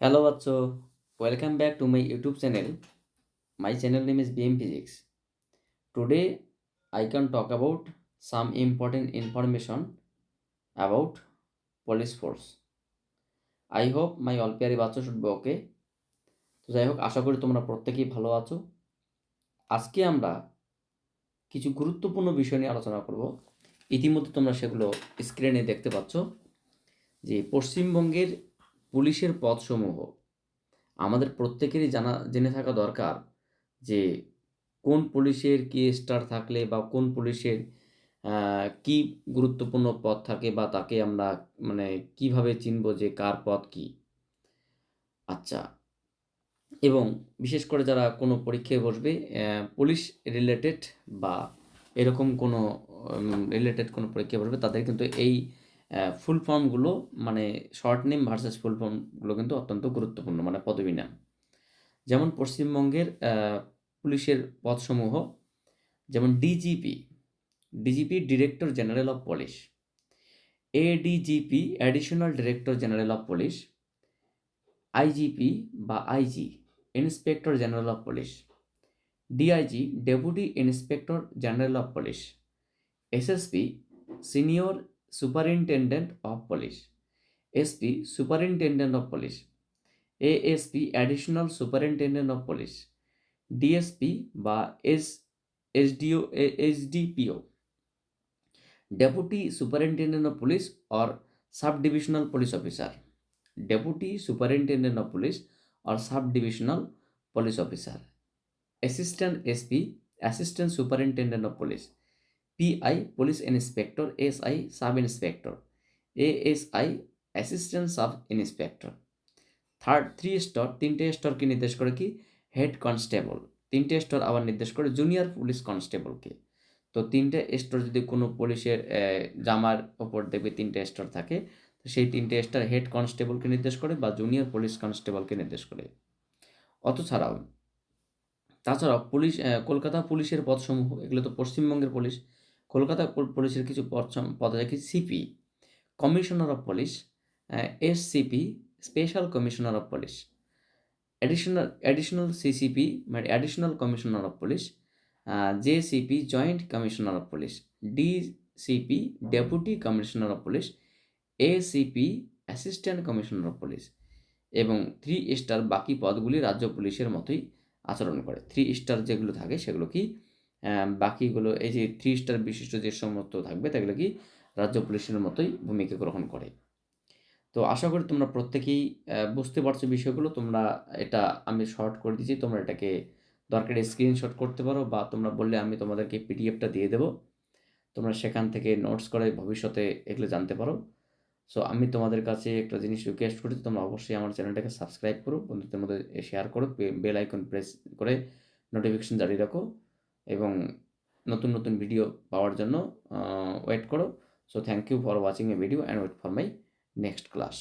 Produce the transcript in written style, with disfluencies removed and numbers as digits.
Hello, Vatso. Welcome back to my YouTube channel. My channel name is BM Physics. Today, I can talk about some important information about police force. I hope my all প্যারি বাচ্চা should be okay. তো যাই হোক আশা করি তোমরা প্রত্যেকেই ভালো আছো। আজকে আমরা কিছু গুরুত্বপূর্ণ বিষয় নিয়ে আলোচনা করব। ইতিমধ্যে তোমরা সেগুলো স্ক্রিনে দেখতে পাচ্ছ যে পশ্চিমবঙ্গের পুলিশের পদসমূহ আমাদের প্রত্যেকেরই জেনে থাকা দরকার যে কোন পুলিশের কি স্টার থাকলে বা কোন পুলিশের কি গুরুত্বপূর্ণ পদ থাকে বা তাকে আমরা মানে কিভাবে চিনব যে কার পদ কি। আচ্ছা, এবং বিশেষ করে যারা কোনো পরীক্ষায় বসবে পুলিশ রিলেটেড বা এরকম কোনো রিলেটেড কোনো পরীক্ষায় বসবে তাদের কিন্তু এই ফুল ফর্মগুলো মানে শর্ট নেম ভার্সেস ফুল ফর্মগুলো কিন্তু অত্যন্ত গুরুত্বপূর্ণ মানে পদবী নাম। যেমন পশ্চিমবঙ্গের পুলিশের পদসমূহ যেমন DGP, director general of police, ADGP additional director general of police, IGP বা IG inspector general of police, DIG deputy inspector general of police, SSP senior superintendent of police, SP superintendent of police, ASP additional superintendent of police, DSP বা SDO HDPO deputy superintendent of police or sub divisional police officer, deputy superintendent of police or sub divisional police officer, assistant SP assistant superintendent of police, PI police inspector, SI sub inspector, ASI assistant sub inspector. Third three star তিনটে স্তরকে নির্দেশ করে কি head constable, তিনটে স্তর আবার নির্দেশ করে জুনিয়র পুলিশ কনস্টেবলকে। তো তিনটে স্তর যদি কোনো পুলিশের জামার ওপর দেখবে তিনটে স্তর থাকে, তো সেই তিনটে স্তর হেড কনস্টেবলকে নির্দেশ করে বা জুনিয়র পুলিশ কনস্টেবলকে নির্দেশ করে। তাছাড়াও পুলিশ কলকাতা পুলিশের পদসমূহ এগুলো তো পশ্চিমবঙ্গের পুলিশ। কলকাতা পুলিশের কিছু পদ আছে কি CP commissioner of police, SCP special commissioner of police, additional CCP মানে additional commissioner of police, JCP joint commissioner of police, DCP deputy commissioner of police, ACP assistant commissioner of police. এবং three star বাকি পদগুলি রাজ্য পুলিশের মতোই আচরণ করে। Three star যেগুলো থাকে সেগুলো কি বাকিগুলো এই যে থ্রি স্টার বিশিষ্ট যে সমস্ত থাকবে সেগুলো কি রাজ্য পুলিশের মতোই ভূমিকা গ্রহণ করে। তো আশা করি তোমরা প্রত্যেকেই বুঝতে পারছো বিষয়গুলো। তোমরা এটা আমি শর্ট করে দিয়েছি, তোমরা এটাকে দরকারে স্ক্রিনশট করতে পারো বা তোমরা বললে আমি তোমাদেরকে পিডিএফটা দিয়ে দেবো। তোমরা সেখান থেকে নোটস করে ভবিষ্যতে এগুলো জানতে পারো। সো আমি তোমাদের কাছে একটা জিনিস রিকোয়েস্ট করছি, তোমরা অবশ্যই আমার চ্যানেলটাকে সাবস্ক্রাইব করো, বন্ধুদের মধ্যে শেয়ার করো, বেল আইকন প্রেস করে নোটিফিকেশন জারি রাখো এবং নতুন নতুন ভিডিও পাওয়ার জন্য ওয়েট করো। So thank you for watching a video and wait for my next class.